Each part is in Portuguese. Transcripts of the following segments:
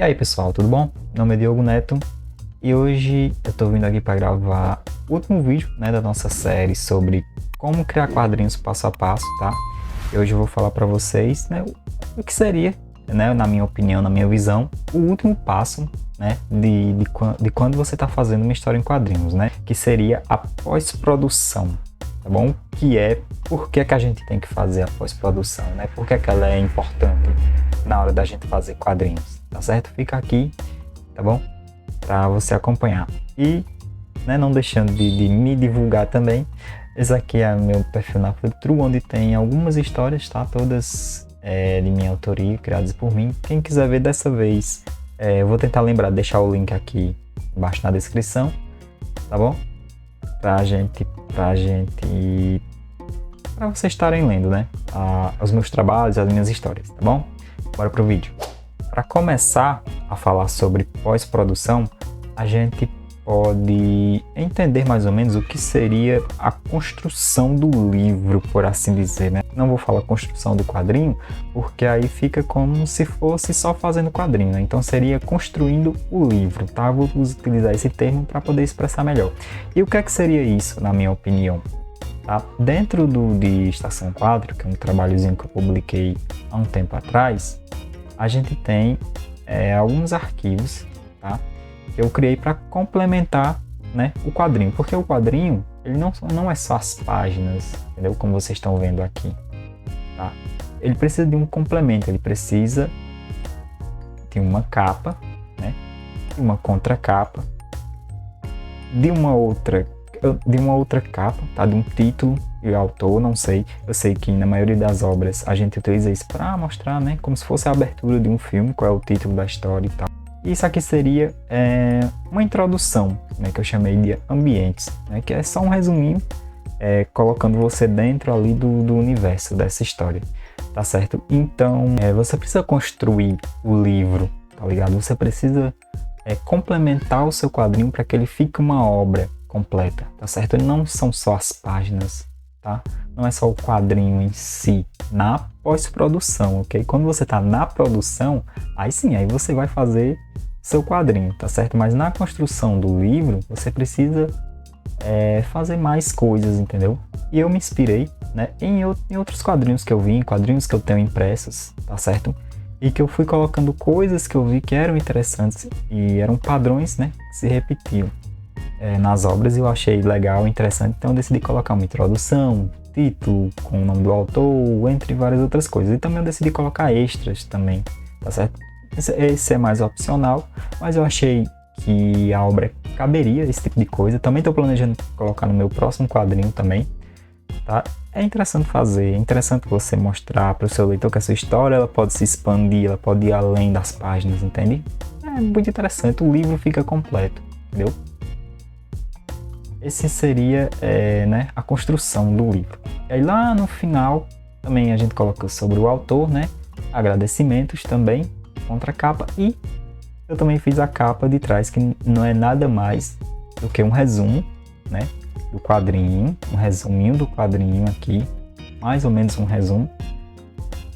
E aí pessoal, tudo bom? Meu nome é Diogo Neto e hoje eu tô vindo aqui para gravar o último vídeo, da nossa série sobre como criar quadrinhos passo a passo, tá? E hoje eu vou falar para vocês, o que seria, na minha opinião, na minha visão, o último passo, de quando você está fazendo uma história em quadrinhos, que seria a pós-produção, tá bom? Por que a gente tem que fazer a pós-produção, Por que ela é importante na hora da gente fazer quadrinhos, tá certo? Fica aqui, tá bom? Para você acompanhar. E, não deixando de me divulgar também, esse aqui é meu perfil na Fliptrue, onde tem algumas histórias, tá? Todas de minha autoria, criadas por mim. Quem quiser ver dessa vez, eu vou tentar lembrar, deixar o link aqui embaixo na descrição, tá bom? Para vocês estarem lendo, os meus trabalhos, as minhas histórias, tá bom? Bora pro vídeo. Para começar a falar sobre pós-produção, a gente pode entender mais ou menos o que seria a construção do livro, por assim dizer, Não vou falar construção do quadrinho, porque aí fica como se fosse só fazendo quadrinho, Então seria construindo o livro, tá? Vou utilizar esse termo para poder expressar melhor. E o que é que seria isso, na minha opinião? Tá? Dentro de Estação Quadro, que é um trabalhozinho que eu publiquei há um tempo atrás, a gente tem alguns arquivos, tá? Que eu criei para complementar, o quadrinho, porque o quadrinho ele não é só as páginas, entendeu? Como vocês estão vendo aqui, tá? Ele precisa de um complemento, ele precisa de uma capa, de uma contracapa, de uma outra capa, tá? De um título e autor, não sei. Eu sei que na maioria das obras a gente utiliza isso para mostrar, como se fosse a abertura de um filme, qual é o título da história e tal. E isso aqui seria uma introdução, que eu chamei de ambientes, que é só um resuminho, colocando você dentro ali do universo dessa história, tá certo? Então, você precisa construir o livro, tá ligado? Você precisa complementar o seu quadrinho para que ele fique uma obra completa, tá certo? Não são só as páginas, tá? Não é só o quadrinho em si, na pós-produção, ok? Quando você tá na produção, aí sim, aí você vai fazer seu quadrinho, tá certo? Mas na construção do livro, você precisa fazer mais coisas, entendeu? E eu me inspirei, em outros quadrinhos que eu vi, em quadrinhos que eu tenho impressos, tá certo? E que eu fui colocando coisas que eu vi que eram interessantes e eram padrões, que se repetiam nas obras, e eu achei legal, interessante, então eu decidi colocar uma introdução, título com o nome do autor, entre várias outras coisas. E também eu decidi colocar extras também, tá certo? Esse é mais opcional, mas eu achei que a obra caberia esse tipo de coisa. Também estou planejando colocar no meu próximo quadrinho também, tá? É interessante fazer, é interessante você mostrar para o seu leitor que a sua história ela pode se expandir, ela pode ir além das páginas, entende? É muito interessante, o livro fica completo, entendeu? Esse seria a construção do livro. E aí lá no final também a gente coloca sobre o autor, agradecimentos também, contracapa, e eu também fiz a capa de trás, que não é nada mais do que um resumo, do quadrinho, um resuminho do quadrinho aqui, mais ou menos um resumo,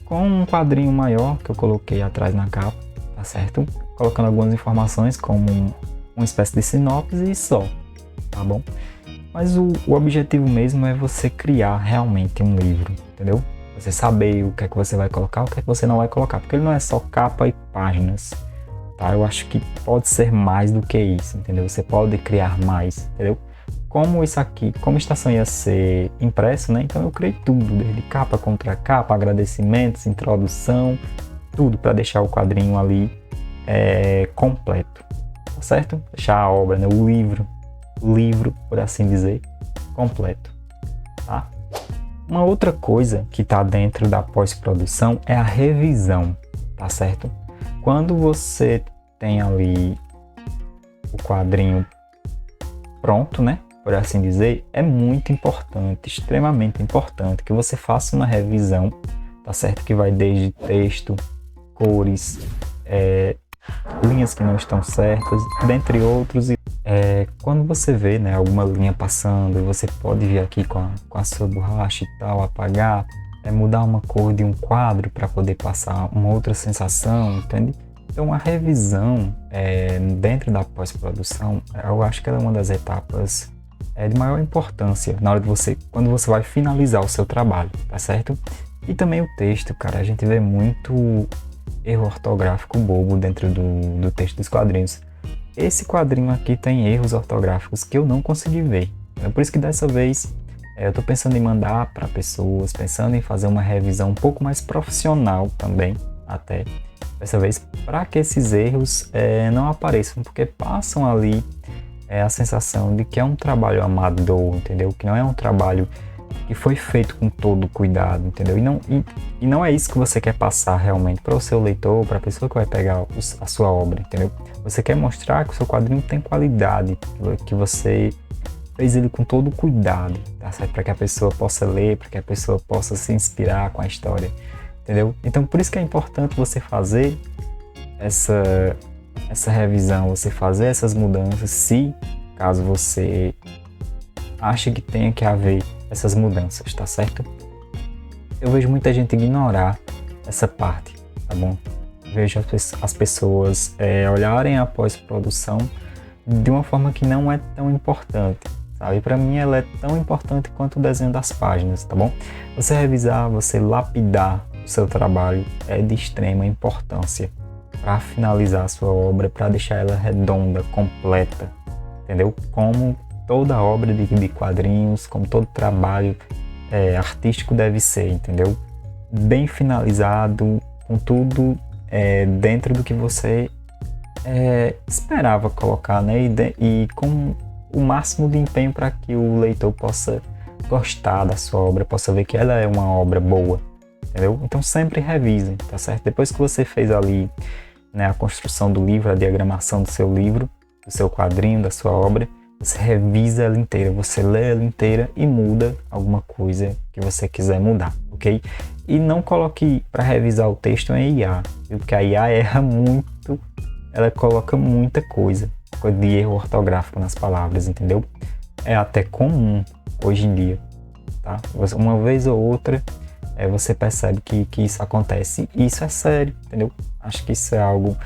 com um quadrinho maior que eu coloquei atrás na capa, tá certo? Colocando algumas informações como uma espécie de sinopse e só. Tá bom? Mas o objetivo mesmo é você criar realmente um livro, entendeu? Você saber o que é que você vai colocar, o que é que você não vai colocar, porque ele não é só capa e páginas, tá? Eu acho que pode ser mais do que isso, entendeu? Você pode criar mais, entendeu? Como isso aqui, como Estação ia ser impresso, então eu criei tudo, desde capa, contra capa, agradecimentos, introdução, tudo para deixar o quadrinho ali completo, tá certo? Deixar a obra, o livro, por assim dizer, completo, tá? Uma outra coisa que está dentro da pós-produção é a revisão, tá certo? Quando você tem ali o quadrinho pronto, por assim dizer, é muito importante, extremamente importante que você faça uma revisão, tá certo? Que vai desde texto, cores, linhas que não estão certas, dentre outros. Quando você vê alguma linha passando, você pode vir aqui com a sua borracha e tal, apagar, mudar uma cor de um quadro para poder passar uma outra sensação, entende? Então, a revisão dentro da pós-produção, eu acho que ela é uma das etapas de maior importância na hora de quando você vai finalizar o seu trabalho, tá certo? E também o texto, cara, a gente vê muito erro ortográfico bobo dentro do texto dos quadrinhos. Esse quadrinho aqui tem erros ortográficos que eu não consegui ver. É por isso que dessa vez eu estou pensando em mandar para pessoas, pensando em fazer uma revisão um pouco mais profissional também, até dessa vez, para que esses erros não apareçam, porque passam ali a sensação de que é um trabalho amador, entendeu? Que não é um trabalho que foi feito com todo cuidado, entendeu? E não é isso que você quer passar realmente para o seu leitor, para a pessoa que vai pegar a sua obra, entendeu? Você quer mostrar que o seu quadrinho tem qualidade, que você fez ele com todo cuidado, tá certo? Para que a pessoa possa ler, para que a pessoa possa se inspirar com a história, entendeu? Então, por isso que é importante você fazer essa revisão, você fazer essas mudanças, se caso você acha que tenha que haver essas mudanças, tá certo? Eu vejo muita gente ignorar essa parte, tá bom? Vejo as pessoas olharem a pós-produção de uma forma que não é tão importante, sabe? Para mim ela é tão importante quanto o desenho das páginas, tá bom? Você revisar, você lapidar o seu trabalho é de extrema importância para finalizar a sua obra, para deixar ela redonda, completa, entendeu? Como toda obra de quadrinhos, como todo trabalho artístico deve ser, entendeu? Bem finalizado, com tudo dentro do que você esperava colocar, né? E com o máximo de empenho para que o leitor possa gostar da sua obra, possa ver que ela é uma obra boa, entendeu? Então sempre revisem, tá certo? Depois que você fez ali, né, a construção do livro, a diagramação do seu livro, do seu quadrinho, da sua obra, você revisa ela inteira, você lê ela inteira e muda alguma coisa que você quiser mudar, ok? E não coloque para revisar o texto em IA, viu? Porque a IA erra muito, ela coloca muita coisa de erro ortográfico nas palavras, entendeu? É até comum hoje em dia, tá? Uma vez ou outra você percebe que isso acontece, e isso é sério, entendeu? Acho que isso é algo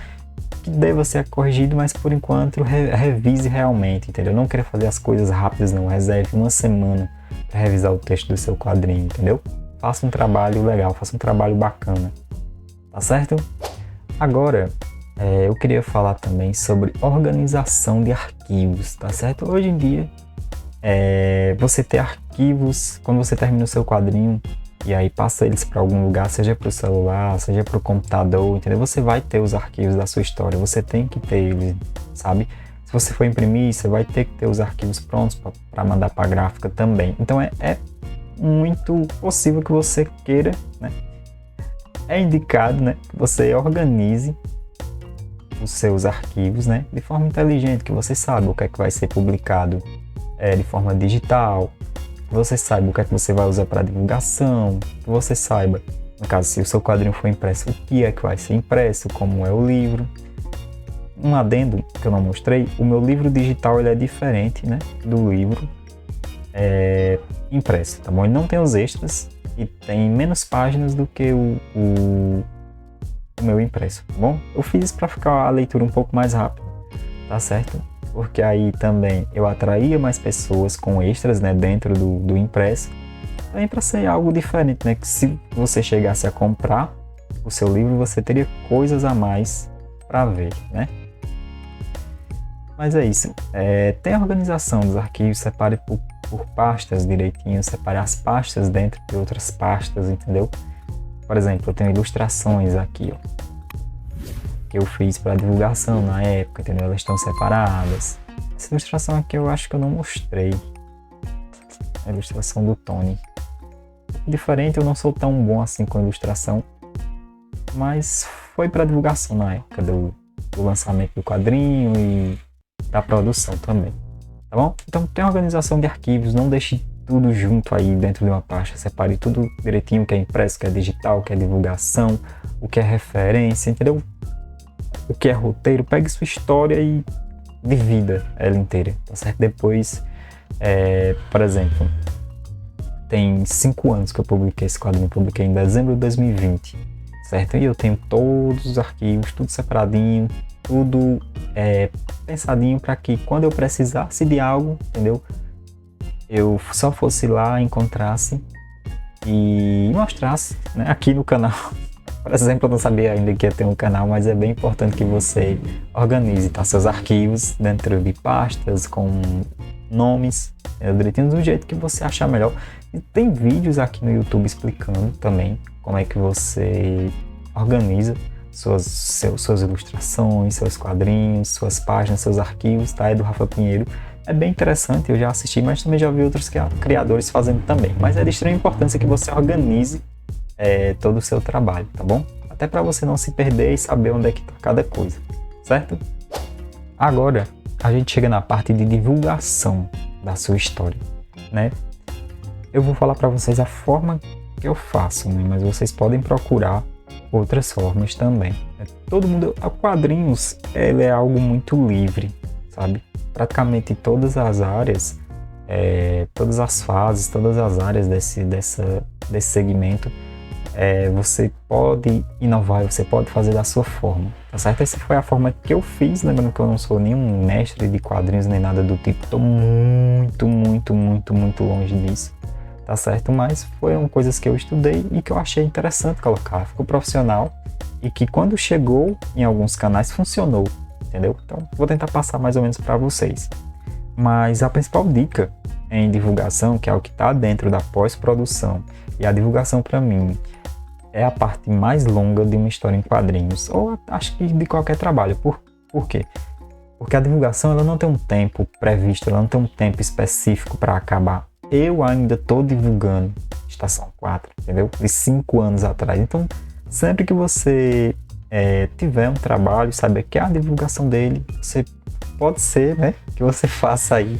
que deva ser corrigido, mas por enquanto revise realmente, entendeu? Não queira fazer as coisas rápidas, não. Reserve uma semana para revisar o texto do seu quadrinho, entendeu? Faça um trabalho legal, faça um trabalho bacana, tá certo? Agora, eu queria falar também sobre organização de arquivos, tá certo? Hoje em dia, você ter arquivos, quando você termina o seu quadrinho, e aí passa eles para algum lugar, seja para o celular, seja para o computador, entendeu? Você vai ter os arquivos da sua história, você tem que ter eles, sabe? Se você for imprimir, você vai ter que ter os arquivos prontos para mandar para a gráfica também. Então é muito possível que você queira, né? É indicado, né, que você organize os seus arquivos, né, de forma inteligente, que você saiba o que é que vai ser publicado de forma digital, que você saiba o que é que você vai usar para divulgação, que você saiba, no caso, se o seu quadrinho for impresso, o que é que vai ser impresso, como é o livro. Um adendo que eu não mostrei, o meu livro digital ele é diferente, né, do livro impresso, tá bom? Ele não tem os extras e tem menos páginas do que o meu impresso, tá bom? Eu fiz isso para ficar a leitura um pouco mais rápida, tá certo? Porque aí também eu atraía mais pessoas com extras, né, dentro do impresso, também para ser algo diferente, né, que se você chegasse a comprar o seu livro, você teria coisas a mais para ver, né? Mas é isso, tem a organização dos arquivos, separe por pastas direitinho, separe as pastas dentro de outras pastas, entendeu? Por exemplo, eu tenho ilustrações aqui, ó, que eu fiz para divulgação na época, entendeu? Elas estão separadas. Essa ilustração aqui eu acho que eu não mostrei. A ilustração do Tony. Diferente, eu não sou tão bom assim com ilustração, mas foi para divulgação na época do lançamento do quadrinho e da produção também, tá bom? Então tem a organização de arquivos, não deixe tudo junto aí dentro de uma pasta, separe tudo direitinho, o que é impresso, o que é digital, o que é divulgação, o que é referência, entendeu? O que é roteiro, pegue sua história e divida ela inteira, tá certo? Depois, por exemplo, tem 5 anos que eu publiquei esse quadrinho, publiquei em dezembro de 2020. certo? E eu tenho todos os arquivos, tudo separadinho, tudo pensadinho para que quando eu precisasse de algo, entendeu? Eu só fosse lá, encontrasse e mostrasse, né, aqui no canal. Por exemplo, eu não sabia ainda que ia ter um canal, mas é bem importante que você organize, tá, seus arquivos dentro de pastas com nomes, direitinho do jeito que você achar melhor. E tem vídeos aqui no YouTube explicando também como é que você organiza suas ilustrações, seus quadrinhos, suas páginas, seus arquivos, tá? É do Rafa Pinheiro. É bem interessante, eu já assisti, mas também já vi outros criadores fazendo também. Mas é de extrema importância que você organize todo o seu trabalho, tá bom? Até para você não se perder e saber onde é que tá cada coisa, certo? Agora, a gente chega na parte de divulgação da sua história, né? Eu vou falar para vocês a forma que eu faço, né? Mas vocês podem procurar outras formas também. Todo mundo, quadrinhos, ele é algo muito livre, sabe? Praticamente todas as áreas, todas as fases, todas as áreas desse segmento, você pode inovar, você pode fazer da sua forma, tá certo? Essa foi a forma que eu fiz, lembrando que eu não sou nenhum mestre de quadrinhos nem nada do tipo, estou muito longe disso, tá certo? Mas foram coisas que eu estudei e que eu achei interessante colocar, ficou profissional e que quando chegou em alguns canais funcionou, entendeu? Então vou tentar passar mais ou menos para vocês. Mas a principal dica em divulgação, que é o que está dentro da pós-produção, e a divulgação para mim é a parte mais longa de uma história em quadrinhos, ou acho que de qualquer trabalho. Por quê? Porque a divulgação ela não tem um tempo previsto, ela não tem um tempo específico para acabar. Eu ainda estou divulgando Estação 4, entendeu? De 5 anos atrás. Então, sempre que você tiver um trabalho, saber que é a divulgação dele, você pode ser, né, que você faça aí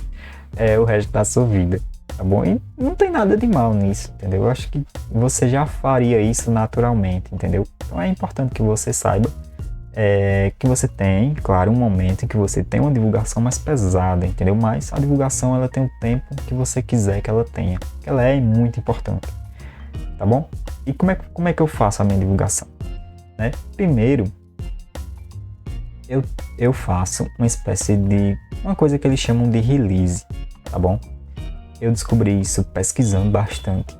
o resto da sua vida. Tá bom? E não tem nada de mal nisso, entendeu? Eu acho que você já faria isso naturalmente, entendeu? Então é importante que você saiba que você tem, claro, um momento em que você tem uma divulgação mais pesada, entendeu? Mas a divulgação ela tem o tempo que você quiser que ela tenha, que ela é muito importante, tá bom? E como é que eu faço a minha divulgação? Né? Primeiro, eu faço uma espécie de uma coisa que eles chamam de release, tá bom? Eu descobri isso pesquisando bastante.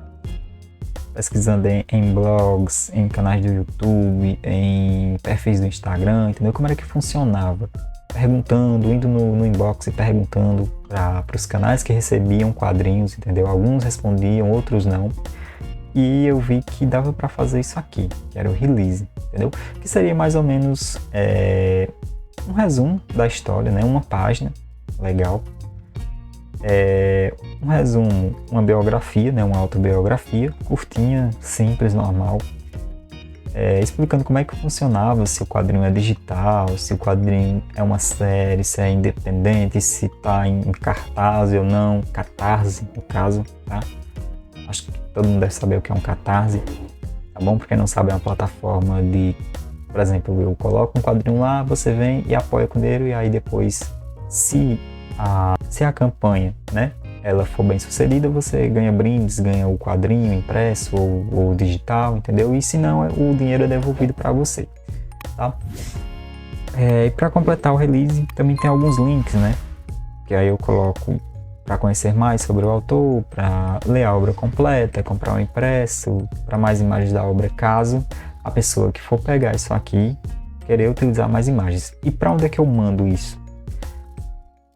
Pesquisando em blogs, em canais do YouTube, em perfis do Instagram, entendeu? Como era que funcionava. Perguntando, indo no inbox e perguntando para os canais que recebiam quadrinhos, entendeu? Alguns respondiam, outros não. E eu vi que dava para fazer isso aqui, que era o release, entendeu? Que seria mais ou menos um resumo da história, né? Uma página legal. Um resumo, uma biografia, né, uma autobiografia, curtinha, simples, normal, explicando como é que funcionava, se o quadrinho é digital, se o quadrinho é uma série, se é independente, se está em cartaz ou não, Catarse, no caso, tá? Acho que todo mundo deve saber o que é um Catarse, tá bom? Porque não sabe, é uma plataforma de, por exemplo, eu coloco um quadrinho lá, você vem e apoia com dinheiro e aí depois, se a campanha, né, ela for bem sucedida, você ganha brindes, ganha o quadrinho impresso ou digital, entendeu? E se não, o dinheiro é devolvido para você, tá? E para completar o release, também tem alguns links, né? Que aí eu coloco para conhecer mais sobre o autor, para ler a obra completa, comprar um impresso, para mais imagens da obra, caso a pessoa que for pegar isso aqui querer utilizar mais imagens. E para onde é que eu mando isso?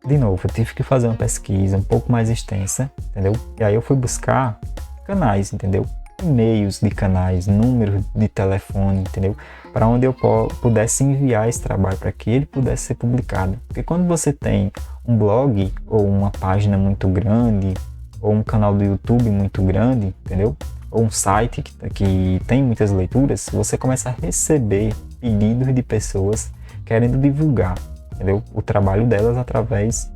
De novo, eu tive que fazer uma pesquisa um pouco mais extensa, entendeu? E aí eu fui buscar canais, entendeu? E-mails de canais, números de telefone, entendeu? Para onde eu pudesse enviar esse trabalho, para que ele pudesse ser publicado. Porque quando você tem um blog, ou uma página muito grande, ou um canal do YouTube muito grande, entendeu? Ou um site que tem muitas leituras, você começa a receber pedidos de pessoas querendo divulgar, entendeu? O trabalho delas através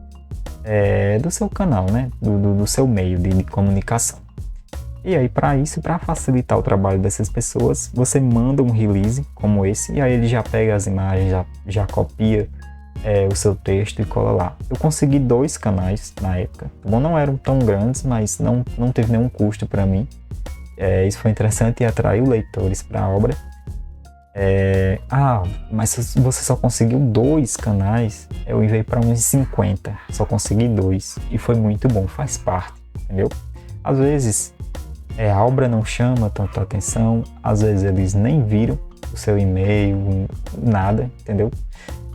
do seu canal, né? Do seu meio de comunicação. E aí, para isso, para facilitar o trabalho dessas pessoas, você manda um release como esse, e aí ele já pega as imagens, já copia o seu texto e cola lá. Eu consegui 2 canais na época, tá bom? Não eram tão grandes, mas não teve nenhum custo para mim. Isso foi interessante e atraiu leitores para a obra. Mas se você só conseguiu 2 canais, eu enviei para uns 50, só consegui 2 e foi muito bom, faz parte, entendeu? Às vezes a obra não chama tanta atenção, às vezes eles nem viram o seu e-mail, nada, entendeu?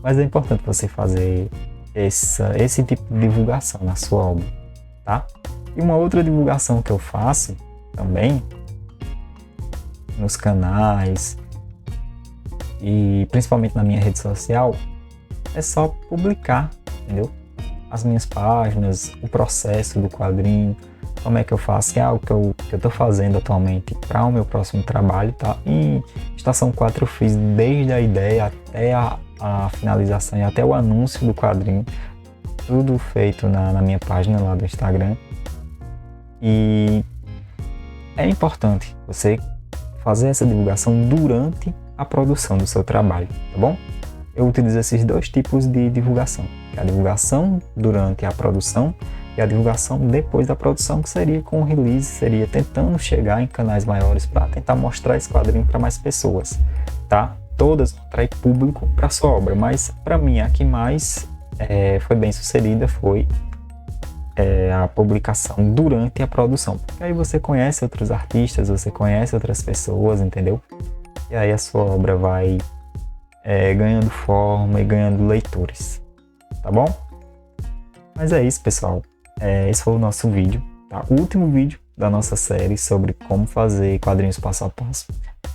Mas é importante você fazer esse tipo de divulgação na sua obra, tá? E uma outra divulgação que eu faço também nos canais e principalmente na minha rede social é só publicar, entendeu? As minhas páginas, o processo do quadrinho, como é que eu faço, que é algo que eu tô fazendo atualmente para o meu próximo trabalho, tá? Em Estação 4 eu fiz desde a ideia até a finalização e até o anúncio do quadrinho, tudo feito na minha página lá do Instagram. E é importante você fazer essa divulgação durante a produção do seu trabalho, tá bom? Eu utilizo esses 2 tipos de divulgação, que é a divulgação durante a produção e a divulgação depois da produção, que seria com o release, seria tentando chegar em canais maiores para tentar mostrar esse quadrinho para mais pessoas, tá? Todas atraem público para sua obra, mas para mim a que mais foi bem sucedida foi a publicação durante a produção, porque aí você conhece outros artistas, você conhece outras pessoas, entendeu? E aí a sua obra vai ganhando forma e ganhando leitores, tá bom? Mas é isso, pessoal. Esse foi o nosso vídeo, tá? O último vídeo da nossa série sobre como fazer quadrinhos passo a passo.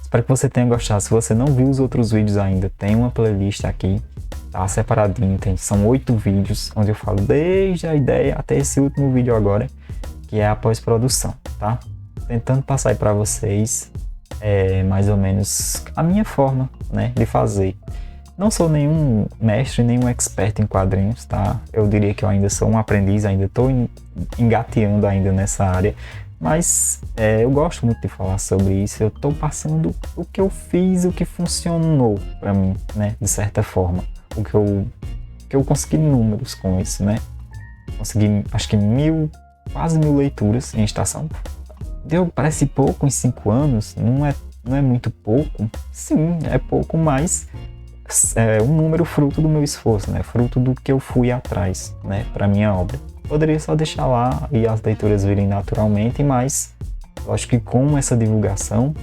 Espero que você tenha gostado. Se você não viu os outros vídeos ainda, tem uma playlist aqui, tá? Separadinho, são 8 vídeos, onde eu falo desde a ideia até esse último vídeo agora, que é a pós-produção, tá? Tentando passar aí para vocês mais ou menos a minha forma, né, de fazer. Não sou nenhum mestre, nenhum expert em quadrinhos, tá? Eu diria que eu ainda sou um aprendiz, ainda estou engateando ainda nessa área, mas eu gosto muito de falar sobre isso. Eu estou passando o que eu fiz, o que funcionou para mim, né? De certa forma, o que eu consegui números com isso, né? Consegui, acho que quase 1000 leituras em Estação. Parece pouco em 5 anos, não é muito pouco. Sim, é pouco, mas é um número fruto do meu esforço, né? Fruto do que eu fui atrás, né? Para minha obra. Poderia só deixar lá e as leituras virem naturalmente, mas eu acho que com essa divulgação,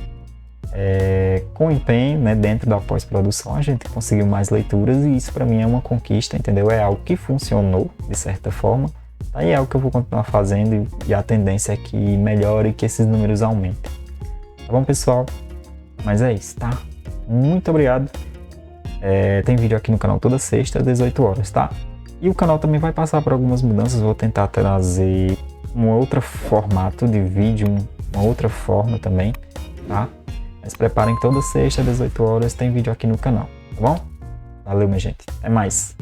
com empenho, né, dentro da pós-produção, a gente conseguiu mais leituras e isso para mim é uma conquista, entendeu? É algo que funcionou de certa forma, tá? E é algo que eu vou continuar fazendo e a tendência é que melhore e que esses números aumentem. Tá bom, pessoal? Mas é isso, tá? Muito obrigado. Tem vídeo aqui no canal toda sexta, às 18 horas, tá? E o canal também vai passar por algumas mudanças, vou tentar trazer um outro formato de vídeo, uma outra forma também, tá? Mas preparem, toda sexta, às 18 horas, tem vídeo aqui no canal, tá bom? Valeu, minha gente. Até mais!